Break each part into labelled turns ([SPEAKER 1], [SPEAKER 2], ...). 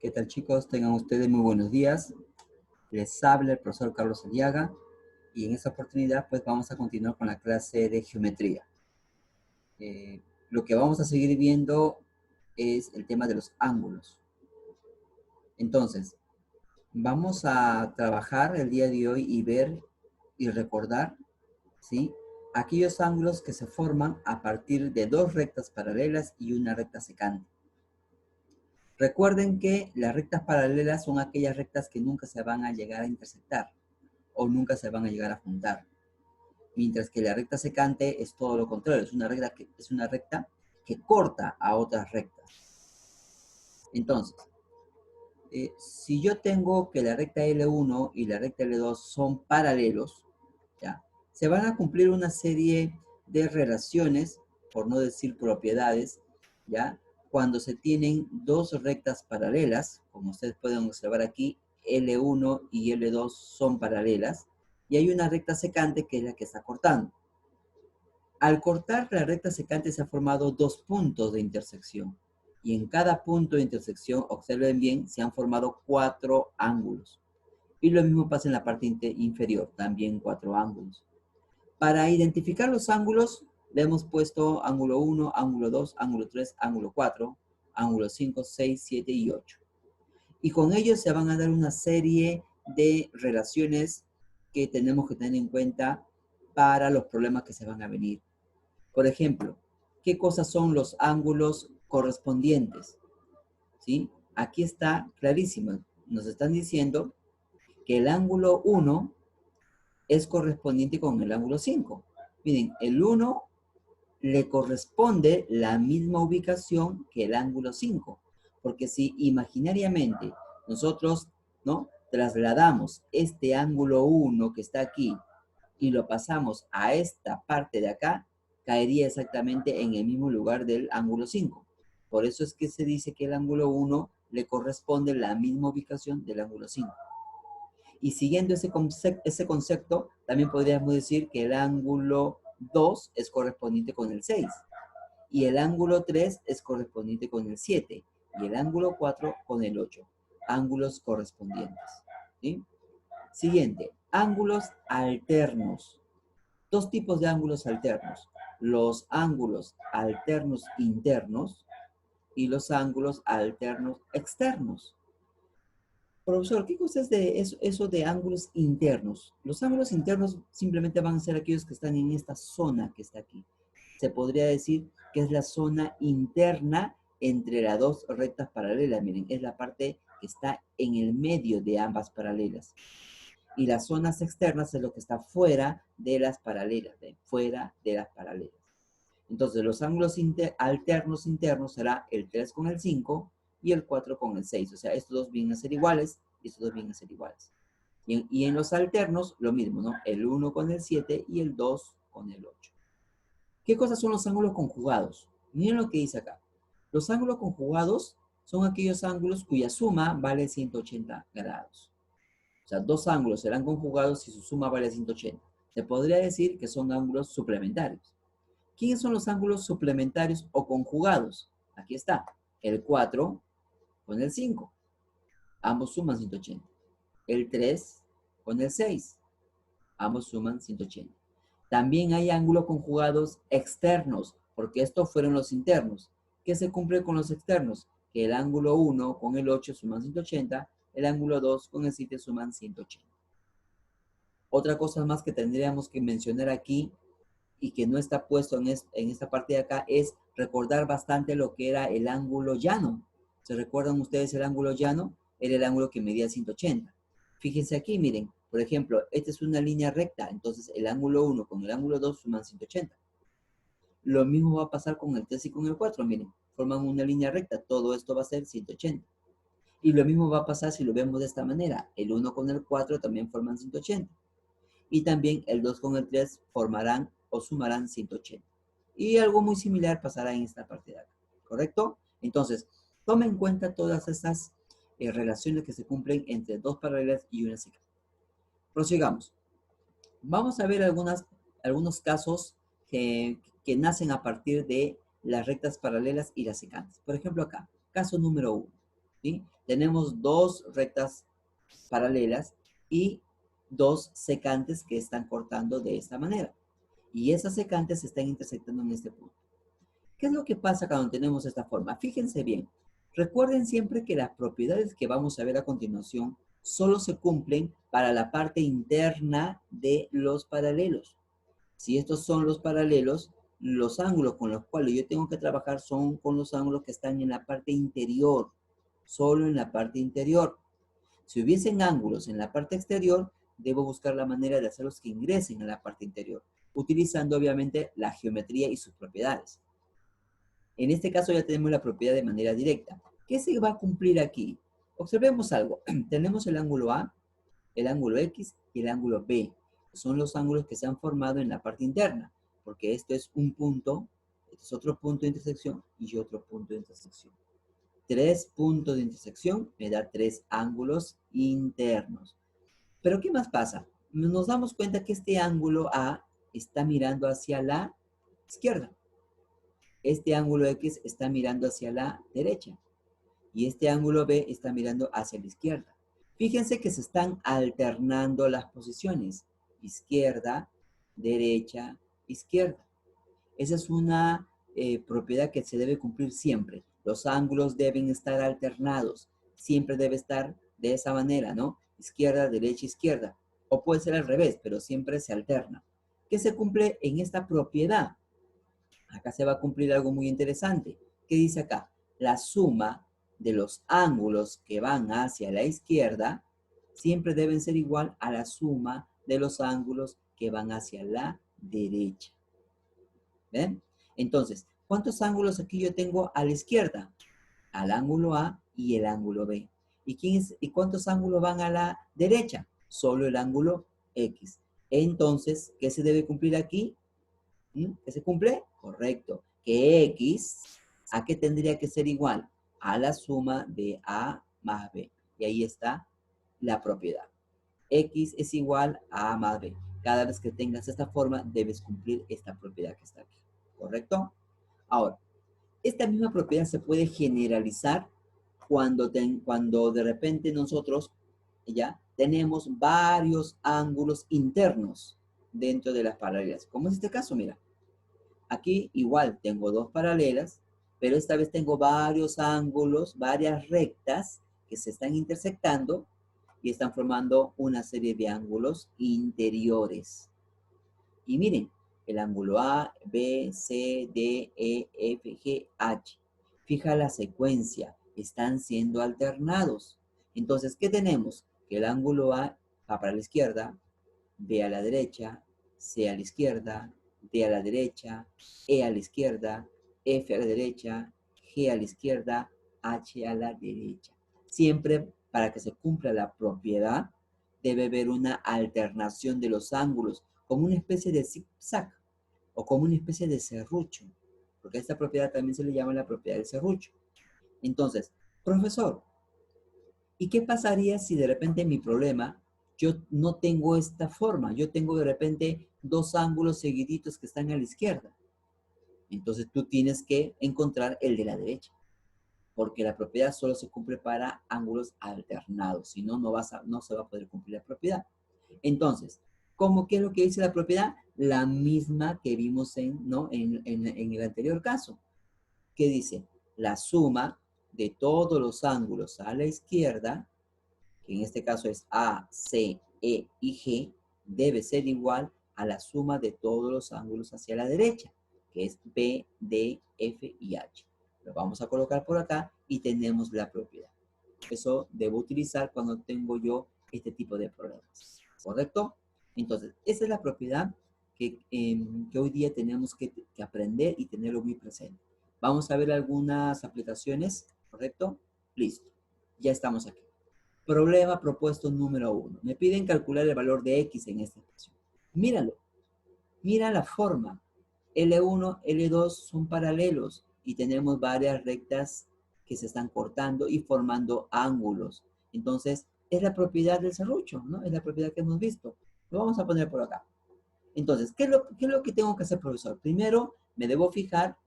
[SPEAKER 1] ¿Qué tal, chicos? Tengan ustedes muy buenos días. Les habla el profesor Carlos Aliaga y en esta oportunidad pues vamos a continuar con la clase de geometría. Lo que vamos a seguir viendo es el tema de los ángulos. Entonces, vamos a trabajar el día de hoy y ver y recordar, ¿sí?, aquellos ángulos que se forman a partir de dos rectas paralelas y una recta secante. Recuerden que las rectas paralelas son aquellas rectas que nunca se van a llegar a intersectar o nunca se van a llegar a juntar. Mientras que la recta secante es todo lo contrario, es una recta que corta a otras rectas. Entonces, si yo tengo que la recta L1 y la recta L2 son paralelos, ¿ya?, se van a cumplir una serie de relaciones, por no decir propiedades, ¿ya?, cuando se tienen dos rectas paralelas, como ustedes pueden observar aquí, L1 y L2 son paralelas, y hay una recta secante que es la que está cortando. Al cortar la recta secante se han formado dos puntos de intersección, y en cada punto de intersección, observen bien, se han formado 4 ángulos. Y lo mismo pasa en la parte inferior, también 4 ángulos. Para identificar los ángulos, le hemos puesto ángulo 1, ángulo 2, ángulo 3, ángulo 4, ángulo 5, 6, 7 y 8. Y con ellos se van a dar una serie de relaciones que tenemos que tener en cuenta para los problemas que se van a venir. Por ejemplo, ¿qué cosas son los ángulos correspondientes? ¿Sí? Aquí está clarísimo. Nos están diciendo que el ángulo 1 es correspondiente con el ángulo 5. Miren, el 1 le corresponde la misma ubicación que el ángulo 5. Porque si imaginariamente nosotros, ¿no?, trasladamos este ángulo 1 que está aquí y lo pasamos a esta parte de acá, caería exactamente en el mismo lugar del ángulo 5. Por eso es que se dice que el ángulo 1 le corresponde la misma ubicación del ángulo 5. Y siguiendo ese concepto, también podríamos decir que el ángulo 2 es correspondiente con el 6. Y el ángulo 3 es correspondiente con el 7. Y el ángulo 4 con el 8. Ángulos correspondientes. ¿Sí? Siguiente, ángulos alternos. Dos tipos de ángulos alternos. Los ángulos alternos internos y los ángulos alternos externos. Profesor, ¿qué cosa es de eso de ángulos internos? Los ángulos internos simplemente van a ser aquellos que están en esta zona que está aquí. Se podría decir que es la zona interna entre las dos rectas paralelas. Miren, es la parte que está en el medio de ambas paralelas. Y las zonas externas es lo que está fuera de las paralelas, fuera de las paralelas. Entonces, los ángulos alternos internos será el 3 con el 5 y el 4 con el 6. O sea, estos dos vienen a ser iguales y estos dos vienen a ser iguales. Y en los alternos, lo mismo, ¿no? El 1 con el 7 y el 2 con el 8. ¿Qué cosas son los ángulos conjugados? Miren lo que dice acá. Los ángulos conjugados son aquellos ángulos cuya suma vale 180 grados. O sea, dos ángulos serán conjugados si su suma vale 180. Se podría decir que son ángulos suplementarios. ¿Quiénes son los ángulos suplementarios o conjugados? Aquí está, el 4 con el 5. Ambos suman 180. El 3 con el 6. Ambos suman 180. También hay ángulos conjugados externos, porque estos fueron los internos. ¿Qué se cumple con los externos? Que el ángulo 1 con el 8 suman 180, el ángulo 2 con el 7 suman 180. Otra cosa más que tendríamos que mencionar aquí y que no está puesto en esta parte de acá es recordar bastante lo que era el ángulo llano. ¿Se recuerdan ustedes el ángulo llano? Era el ángulo que medía 180. Fíjense aquí, miren, por ejemplo, esta es una línea recta, entonces el ángulo 1 con el ángulo 2 suman 180. Lo mismo va a pasar con el 3 y con el 4, miren, forman una línea recta, todo esto va a ser 180. Y lo mismo va a pasar si lo vemos de esta manera, el 1 con el 4 también forman 180. Y también el 2 con el 3 formarán o sumarán 180. Y algo muy similar pasará en esta parte de acá, ¿correcto? Entonces, tome en cuenta todas estas relaciones que se cumplen entre dos paralelas y una secante. Prosigamos. Vamos a ver algunos casos que nacen a partir de las rectas paralelas y las secantes. Por ejemplo, acá, caso número 1. ¿Sí? Tenemos dos rectas paralelas y dos secantes que están cortando de esta manera. Y esas secantes se están intersectando en este punto. ¿Qué es lo que pasa cuando tenemos esta forma? Fíjense bien. Recuerden siempre que las propiedades que vamos a ver a continuación solo se cumplen para la parte interna de los paralelos. Si estos son los paralelos, los ángulos con los cuales yo tengo que trabajar son con los ángulos que están en la parte interior, solo en la parte interior. Si hubiesen ángulos en la parte exterior, debo buscar la manera de hacerlos que ingresen a la parte interior, utilizando obviamente la geometría y sus propiedades. En este caso ya tenemos la propiedad de manera directa. ¿Qué se va a cumplir aquí? Observemos algo. Tenemos el ángulo A, el ángulo X y el ángulo B. Son los ángulos que se han formado en la parte interna, porque esto es un punto, este es otro punto de intersección y otro punto de intersección. 3 puntos de intersección me da 3 ángulos internos. Pero ¿qué más pasa? Nos damos cuenta que este ángulo A está mirando hacia la izquierda. Este ángulo X está mirando hacia la derecha. Y este ángulo B está mirando hacia la izquierda. Fíjense que se están alternando las posiciones. Izquierda, derecha, izquierda. Esa es una propiedad que se debe cumplir siempre. Los ángulos deben estar alternados. Siempre debe estar de esa manera, ¿no? Izquierda, derecha, izquierda. O puede ser al revés, pero siempre se alterna. ¿Qué se cumple en esta propiedad? Acá se va a cumplir algo muy interesante. ¿Qué dice acá? La suma de los ángulos que van hacia la izquierda siempre deben ser igual a la suma de los ángulos que van hacia la derecha. ¿Ven? Entonces, ¿cuántos ángulos aquí yo tengo a la izquierda? Al ángulo A y el ángulo B. ¿Y cuántos ángulos van a la derecha? Solo el ángulo X. Entonces, ¿qué se debe cumplir aquí? ¿Qué se cumple? Correcto. Que X, ¿a qué tendría que ser igual? A la suma de A más B. Y ahí está la propiedad. X es igual a A más B. Cada vez que tengas esta forma, debes cumplir esta propiedad que está aquí. ¿Correcto? Ahora, esta misma propiedad se puede generalizar cuando de repente nosotros ya tenemos varios ángulos internos dentro de las paralelas. Como es este caso, mira. Aquí igual tengo dos paralelas, pero esta vez tengo varios ángulos, varias rectas que se están intersectando y están formando una serie de ángulos interiores. Y miren, el ángulo A, B, C, D, E, F, G, H. Fija la secuencia, están siendo alternados. Entonces, ¿qué tenemos? Que el ángulo A va para la izquierda, B a la derecha, C a la izquierda, D a la derecha, E a la izquierda, F a la derecha, G a la izquierda, H a la derecha. Siempre para que se cumpla la propiedad, debe haber una alternación de los ángulos, como una especie de zigzag o como una especie de serrucho, porque a esta propiedad también se le llama la propiedad del serrucho. Entonces, profesor, ¿y qué pasaría si de repente mi problema, yo no tengo esta forma? Yo tengo de repente dos ángulos seguiditos que están a la izquierda. Entonces tú tienes que encontrar el de la derecha, porque la propiedad solo se cumple para ángulos alternados, si no, no se va a poder cumplir la propiedad. Entonces, ¿qué es lo que dice la propiedad? La misma que vimos en el anterior caso. ¿Qué dice? La suma de todos los ángulos a la izquierda, que en este caso es A, C, E y G, debe ser igual a la suma de todos los ángulos hacia la derecha, que es B, D, F y H. Lo vamos a colocar por acá y tenemos la propiedad. Eso debo utilizar cuando tengo yo este tipo de problemas. ¿Correcto? Entonces, esa es la propiedad que hoy día tenemos que aprender y tenerlo muy presente. Vamos a ver algunas aplicaciones, ¿correcto? Listo. Ya estamos aquí. Problema propuesto número 1. Me piden calcular el valor de X en esta ecuación. Míralo. Mira la forma. L1, L2 son paralelos y tenemos varias rectas que se están cortando y formando ángulos. Entonces, es la propiedad del serrucho, ¿no? Es la propiedad que hemos visto. Lo vamos a poner por acá. Entonces, ¿qué es lo que tengo que hacer, profesor? Primero, me debo fijar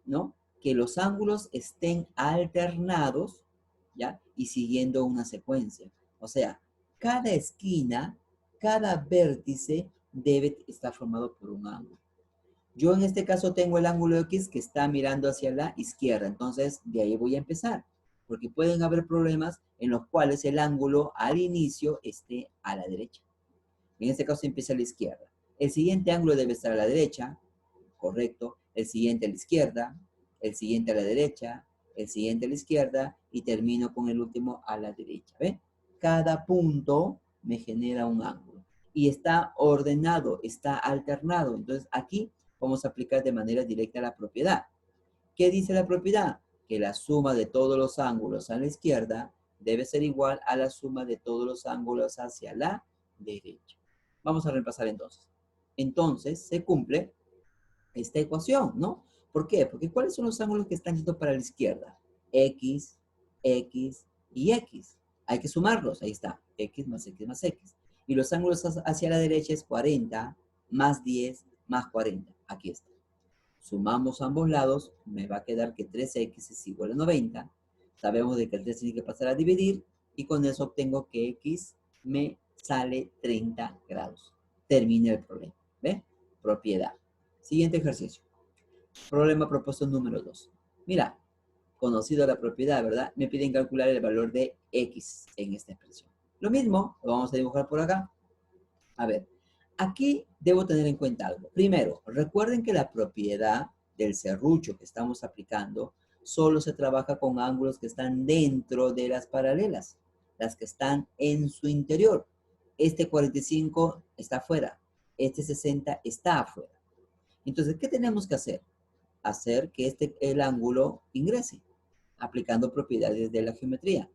[SPEAKER 1] ¿no? Que los ángulos estén alternados, ¿ya? Y siguiendo una secuencia. O sea, cada esquina, cada vértice debe estar formado por un ángulo. Yo en este caso tengo el ángulo X que está mirando hacia la izquierda, entonces de ahí voy a empezar, porque pueden haber problemas en los cuales el ángulo al inicio esté a la derecha. En este caso empieza a la izquierda. El siguiente ángulo debe estar a la derecha, correcto. El siguiente a la izquierda, el siguiente a la derecha, el siguiente a la izquierda y termino con el último a la derecha. ¿Ve? Cada punto me genera un ángulo y está ordenado, está alternado. Entonces aquí vamos a aplicar de manera directa la propiedad. ¿Qué dice la propiedad? Que la suma de todos los ángulos a la izquierda debe ser igual a la suma de todos los ángulos hacia la derecha. Vamos a repasar entonces. Entonces se cumple esta ecuación, ¿no? ¿Por qué? Porque ¿cuáles son los ángulos que están yendo para la izquierda? X, X y X. Hay que sumarlos, ahí está. X más X más X. Y los ángulos hacia la derecha es 40 más 10 más 40. Aquí está. Sumamos ambos lados, me va a quedar que 3x es igual a 90. Sabemos de que el 3 tiene que pasar a dividir y con eso obtengo que x me sale 30 grados. Termina el problema. ¿Ve? Propiedad. Siguiente ejercicio. Problema propuesto número 2. Mira, conocido la propiedad, ¿verdad? Me piden calcular el valor de x en esta expresión. Lo mismo, lo vamos a dibujar por acá. A ver, aquí debo tener en cuenta algo. Primero, recuerden que la propiedad del serrucho que estamos aplicando solo se trabaja con ángulos que están dentro de las paralelas, las que están en su interior. Este 45 está afuera, este 60 está afuera. Entonces, ¿qué tenemos que hacer? Hacer que el ángulo ingrese, aplicando propiedades de la geometría.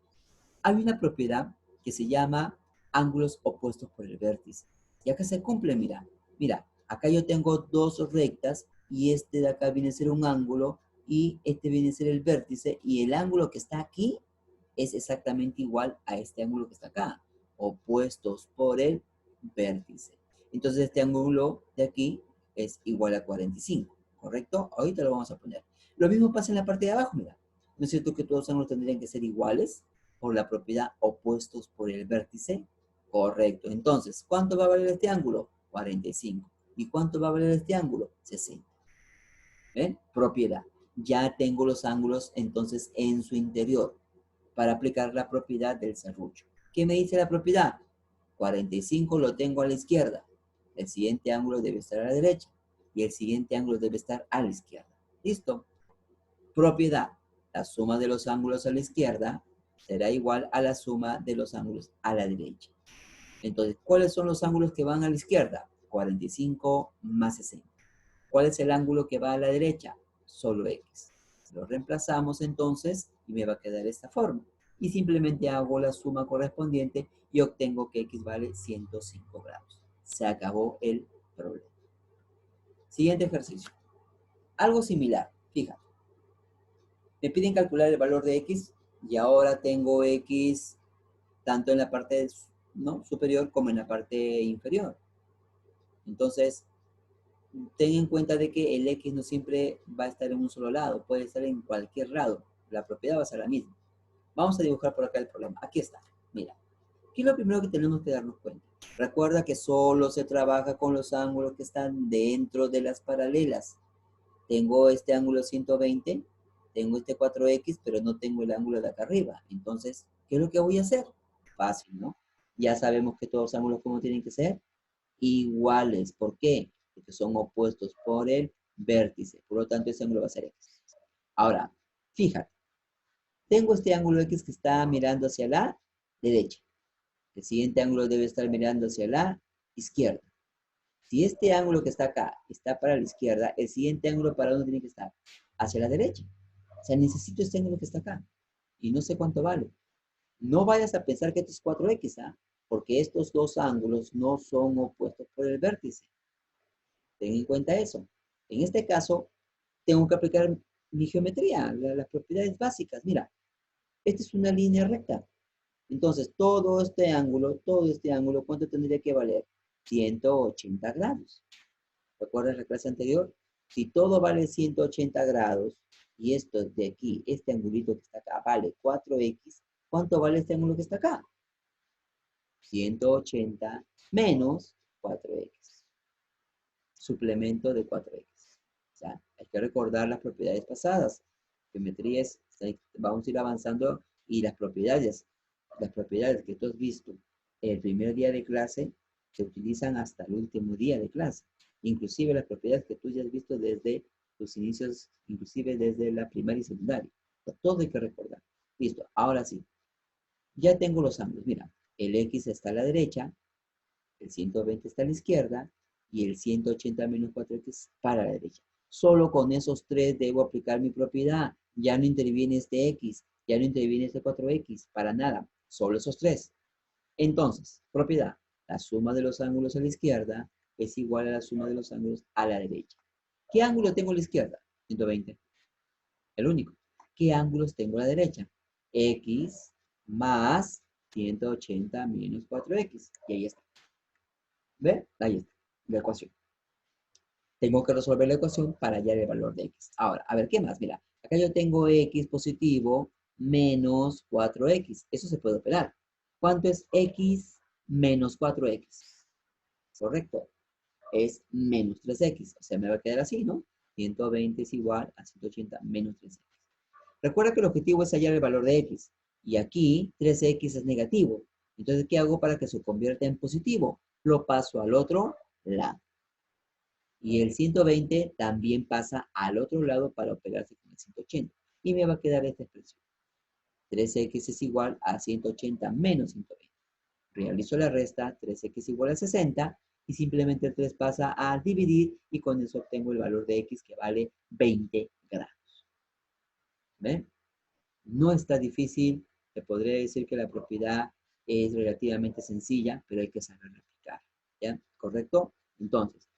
[SPEAKER 1] Hay una propiedad que se llama ángulos opuestos por el vértice. Y acá se cumple, mira. Mira, acá yo tengo dos rectas y este de acá viene a ser un ángulo y este viene a ser el vértice y el ángulo que está aquí es exactamente igual a este ángulo que está acá, opuestos por el vértice. Entonces este ángulo de aquí es igual a 45, ¿correcto? Ahorita lo vamos a poner. Lo mismo pasa en la parte de abajo, mira. ¿No es cierto que todos los ángulos tendrían que ser iguales por la propiedad opuestos por el vértice? Correcto. Entonces, ¿cuánto va a valer este ángulo? 45. ¿Y cuánto va a valer este ángulo? 60. ¿Ven? Propiedad. Ya tengo los ángulos entonces en su interior para aplicar la propiedad del serrucho. ¿Qué me dice la propiedad? 45 lo tengo a la izquierda. El siguiente ángulo debe estar a la derecha. Y el siguiente ángulo debe estar a la izquierda. ¿Listo? Propiedad. La suma de los ángulos a la izquierda será igual a la suma de los ángulos a la derecha. Entonces, ¿cuáles son los ángulos que van a la izquierda? 45 más 60. ¿Cuál es el ángulo que va a la derecha? Solo X. Lo reemplazamos entonces y me va a quedar de esta forma. Y simplemente hago la suma correspondiente y obtengo que X vale 105 grados. Se acabó el problema. Siguiente ejercicio. Algo similar. Fíjate. Me piden calcular el valor de X y ahora tengo X tanto en la parte superior como en la parte inferior. Entonces, ten en cuenta de que el X no siempre va a estar en un solo lado, puede estar en cualquier lado. La propiedad va a ser la misma. Vamos a dibujar por acá el problema. Aquí está. Mira, ¿qué es lo primero que tenemos que darnos cuenta? Recuerda que solo se trabaja con los ángulos que están dentro de las paralelas. Tengo este ángulo 120, tengo este 4X, pero no tengo el ángulo de acá arriba. Entonces, ¿qué es lo que voy a hacer? Fácil, ¿no? Ya sabemos que todos los ángulos, ¿cómo tienen que ser? Iguales. ¿Por qué? Porque son opuestos por el vértice. Por lo tanto, ese ángulo va a ser X. Ahora, fíjate. Tengo este ángulo X que está mirando hacia la derecha. El siguiente ángulo debe estar mirando hacia la izquierda. Si este ángulo que está acá está para la izquierda, el siguiente ángulo para dónde tiene que estar? Hacia la derecha. O sea, necesito este ángulo que está acá. Y no sé cuánto vale. No vayas a pensar que esto es 4X, ¿ah? Porque estos dos ángulos no son opuestos por el vértice. Ten en cuenta eso. En este caso, tengo que aplicar mi geometría, las propiedades básicas. Mira, esta es una línea recta. Entonces, todo este ángulo, ¿cuánto tendría que valer? 180 grados. ¿Recuerdas la clase anterior? Si todo vale 180 grados, y esto de aquí, este angulito que está acá, vale 4x, ¿cuánto vale este ángulo que está acá? 180 menos 4x. Suplemento de 4x. O sea, hay que recordar las propiedades pasadas. Geometría es, vamos a ir avanzando y las propiedades que tú has visto el primer día de clase se utilizan hasta el último día de clase. Inclusive las propiedades que tú ya has visto desde tus inicios, inclusive desde la primaria y secundaria. Todo hay que recordar. Listo, ahora sí. Ya tengo los ángulos. Mira, el X está a la derecha, el 120 está a la izquierda y el 180 menos 4X para la derecha. Solo con esos tres debo aplicar mi propiedad. Ya no interviene este X, ya no interviene este 4X, para nada. Solo esos tres. Entonces, propiedad. La suma de los ángulos a la izquierda es igual a la suma de los ángulos a la derecha. ¿Qué ángulo tengo a la izquierda? 120. El único. ¿Qué ángulos tengo a la derecha? X más 180 menos 4X. Y ahí está. ¿Ve? Ahí está. La ecuación. Tengo que resolver la ecuación para hallar el valor de X. Ahora, a ver, ¿qué más? Mira, acá yo tengo X positivo menos 4X. Eso se puede operar. ¿Cuánto es X menos 4X? Correcto. Es menos 3X. O sea, me va a quedar así, ¿no? 120 es igual a 180 menos 3X. Recuerda que el objetivo es hallar el valor de X. Y aquí 3X es negativo. Entonces, ¿qué hago para que se convierta en positivo? Lo paso al otro lado. Y el 120 también pasa al otro lado para operarse con el 180. Y me va a quedar esta expresión. 3x es igual a 180 menos 120. Realizo la resta, 3x igual a 60. Y simplemente el 3 pasa a dividir. Y con eso obtengo el valor de x que vale 20 grados. ¿Ven? No está difícil. Te podría decir que la propiedad es relativamente sencilla, pero hay que saber aplicar. ¿Ya? ¿Correcto? Entonces,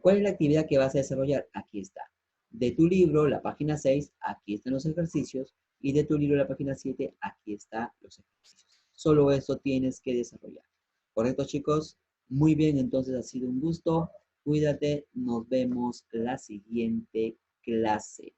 [SPEAKER 1] ¿cuál es la actividad que vas a desarrollar? Aquí está. De tu libro, la página 6, aquí están los ejercicios. Y de tu libro, la página 7, aquí están los ejercicios. Solo eso tienes que desarrollar. ¿Correcto, chicos? Muy bien, entonces ha sido un gusto. Cuídate. Nos vemos la siguiente clase.